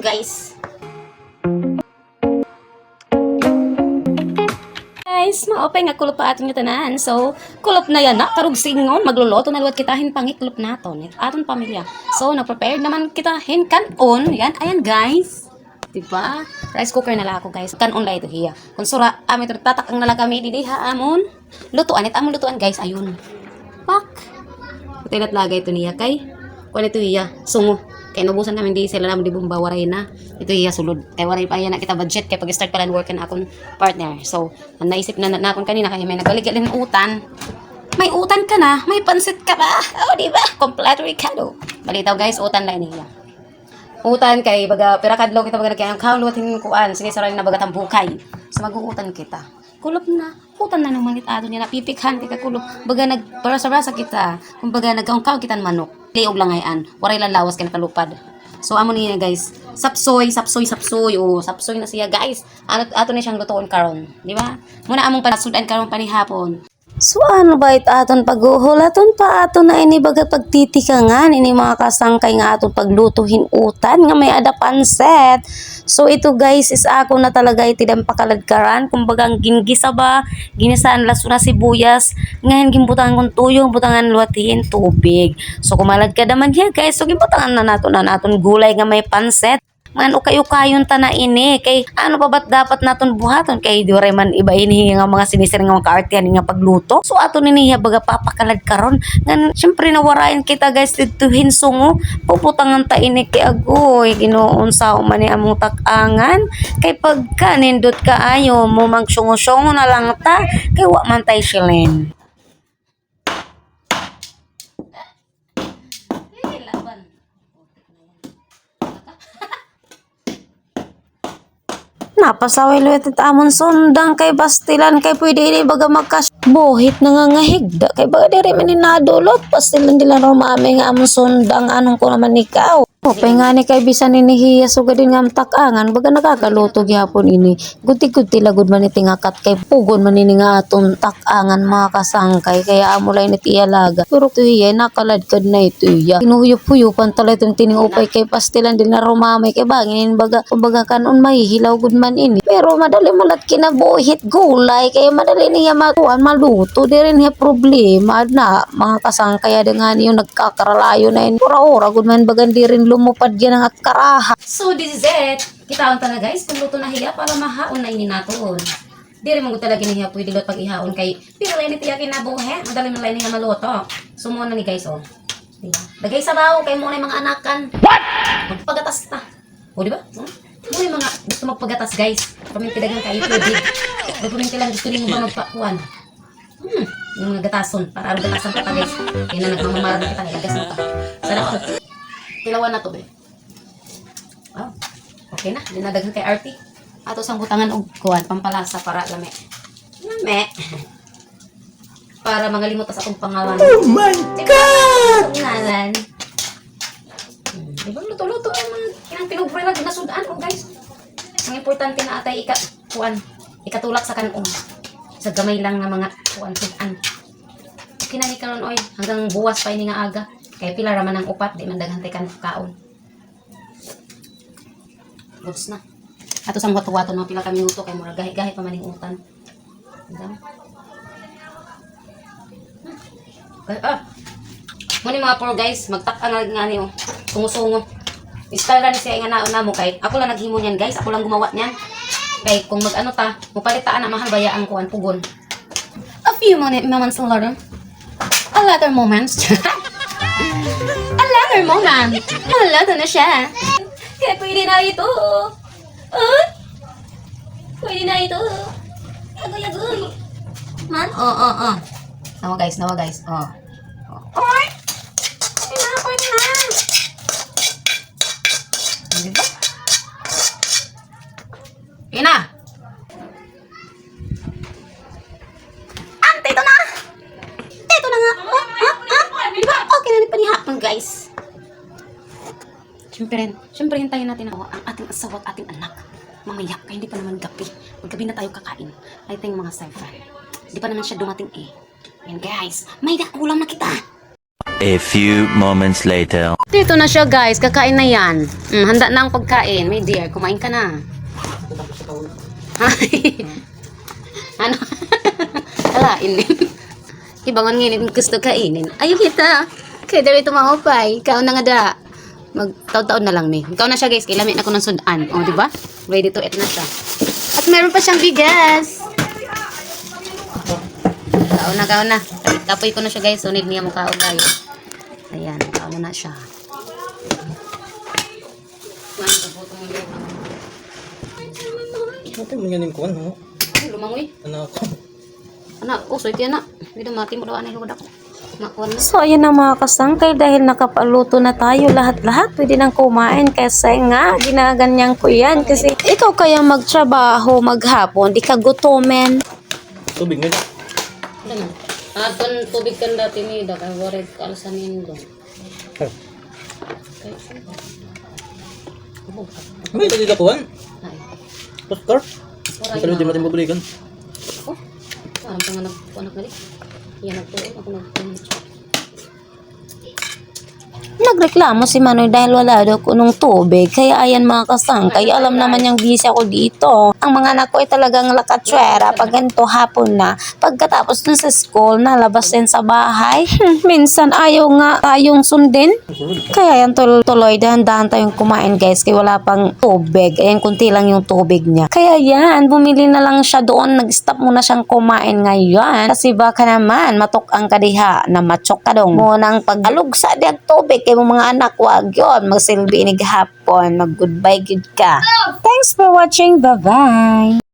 guys. Guys, maopay nga kulop pa aton yung tanan. So, kulop na yan na. Karug singon, magluluto na luwat kitahin pangikulop naton. Aton pamilya. So, na-prepared naman kitahin kanon. Yan, ayan guys. Diba? Rice cooker na lang ako guys. Kanon lang ito hiya. Kung sura, amin ito tatakang na lang kami. Didiha amon. Lutuan. Ito amon lutuan guys. Ayun. Pak. Ito lagay ito niya kay. Kung ito hiya. Sungo. Kaya nabusan namin di sila naman di bumba waray na. Ito hiya sulod. Kaya waray pa yan na kita budget. Kaya pag-start pala work na akong partner. So, naisip na nakon kanina kaya may nagaligyan ng utan. May utan ka na. May pansit ka ba? Oh, di ba? Kompleto Ricardo. Balitaw guys, utan lang niya. Utan kay baga pirakadlaw kita baga kay ang kaulutin kuan sige saray na baga tambukay. So mag-uutan kita. Kulop na. Utan na naman kita ato niya napipikhan kita kulop. Baga nagparasa-rasa kita. Kumbaga nagkaungkaw kita manok. Liog lang ayan. Waray lang lawas kay nakalupad. So amo niya guys. Sapsoy. Oh, sapsoy na siya guys. Ano ato ni siyang lutuon karon, di ba? Muna among panasudan karon panihapon. So ano ba it aton paghuhulaton pa aton na ini baga pagtitikangan ini mga kasangkay nga aton paglutuhin utan nga may ada panset. So ito guys is ako na talaga itidang pakaladkaran kumbaga ang gingisa ba ginisaan laso na sibuyas ngayon gimbutangan kong tuyo butangan luwatiin tubig. So kumalad ka naman yan guys so gimbutangan na naton gulay nga may panset. Man ukay-ukayon ta na ini kay ano pa ba't dapat naton buhaton kay di man iba ini nga mga sinisir nga mga kaartihan nga pagluto so ato niya baga papakalad karon ngan syempre nawarayan kita guys dito hinsungo puputangan ta ini kay agoy ginoon sa man ni among tak-angan kay pagka nindot kaayo mo magsyungo-syungo na lang ta kay wa man tay shilin. Napasaway luwet at amon sundang kay bastilan kay pwede ini baga magkasbuhit na nga higda kay baga diri man nadulot pastilan dila rumami nga amon sundang anong ko naman ikaw. Opay nga ni kay bisan ini hiya sugad din nga tak-angan baga nakakaluto gyapon ini. Guti-guti lagud man iti ngakat kay pugon man ini nga aton tak-angan mga kasangkay kaya amo lay niti iyalaga. Pero to hiya nakaladkad na ito iya. Kinuyup-huyupan tala itong tiningupay kay pastilan din na rumamay kay bangin baga kanon mahihilaw gud man ini. Pero madali malat kinabuhit gulay kay madali niya matuan maluto di rin hiya problema na mga kasangkay nga niyo nagkakaralayo na ini. Ora-ora gud man bagan di rin lumupad yan ang akaraha. So this is it. Kitaon ta na guys kung luto na hiya para mahaon na ini naton. Di rin mo talaga niya pwede lot pag ihaon kay pero lain iti yakin na buhe. Madali man lain niya maluto. Sumo na ni guys oh. Diba? Lagay sabaw kay mo na mga anakan. What? Magpagatas ta. O diba? Mo yung mga gusto magpagatas guys. Paminti dagang kayo tubig. Paminti lang gusto niyo ba magpakuan. Yung mga gatason para ang gatasan pa guys. Kaya na nagmamamaran na kita ilagas mo ta. Sarap. Tilawan na to be. Wow. Okay na. Dinadagan kay RT. Ato sang butangan og kuan pampalasa para lame. Lame. Para mangalimot sa akong pangalan. Oh my God! Pangalan. Diba luto-luto ang mga kinang pinugbre na ginasudan ko guys. Ang importante na atay ikatulak sa kanong. Sa gamay lang na mga kuan sudan. Okay na ni karon oy hanggang buwas pa ini nga aga. Kaya pila raman ang upat, di man daghantay kan kaon. Goods na. Ato sang wato-wato mga pila ka minuto kay mura gahi-gahi pa maning utan. Muni mga por guys, magtak-an na nga niyo. Tungo-sungo. Style ra ni siya nga naon na mo kay ako lang naghimo niyan guys, ako lang gumawa niyan. Kay kung mag-ano ta, mupalitaan na mahal baya ang kuan pugon. A few moments later. A later moments. Another moment. Malata na siya. Kaya pwede na ito. Pwede na ito. Agoy. Man? Nawa guys. Oy! Pwede na. Diba? Pwede na. Ante, ito na. Ito na nga. Diba? Okay na ni panihapon guys. Siyempre hintayin natin ang ating asawa at ating anak. Mamaya, kaya hindi pa naman gabi. Maggabi na tayo kakain. Ay tayong mga server. Hindi pa naman siya dumating eh. Yan guys, may ulam na kita. A few moments later. Dito na siya guys, kakain na yan. Handa na ang pagkain. My dear, kumain ka na. Ano? Hala, inin. Ibangon nginin gusto kainin. Ayaw kita. Kaya dari ito mahupay. Ikaw na nga da. Magtaon-taon na lang ni. Ikaw na siya guys, kailamit ako ng sudan. O, diba? Ready to eat na siya. At meron pa siyang bigas. Kaon na. Kapoy ko na siya guys. Sunod niya mo kaon tayo. Ayan, kaon na siya. Ito mo ganin ko ano? Lumangoy. Anak ko. Anak, so iti anak. Hindi mati mo daw anay lugod ako. Makuha na. So, ayan na mga kasangkay, dahil nakapaluto na tayo lahat-lahat, pwede nang kumain kasi nga, ginaganyan ko yan. Kasi ikaw kaya magtrabaho, maghapon, di ka gutomen. Tubig nga. Ano na? Aton tubig kan dati ni da kay worried ka alasanin doon. May tadi dakuan. Ay. Postcard. Oray Pero di na. matin pabrikan. Oh. Parang panganak ko anak gali. Yan ako nagpunit. Nagreklamo si Manoy dahil wala daw kunong tubig. Kaya ayan mga kasangkay, alam naman niyang busy ako dito. Ang mga anak ko ay talagang lakatswera pag ganito hapon na. Pagkatapos dun sa school, nalabas din sa bahay. Minsan ayaw nga tayong sundin. Kaya yan tuloy, dahan-dahan tayong kumain guys. Kaya wala pang tubig. Ayan, kunti lang yung tubig niya. Kaya yan, bumili na lang siya doon. Nag-stop muna siyang kumain ngayon. Kasi baka naman, matok ang kadiha na matsok ka dong. Munang pag-alog sa diag tubig. Kaya mo mga anak, wag yun. Magsilbi inig hapon. Mag-goodbye good ka. Thanks for watching. Bye-bye.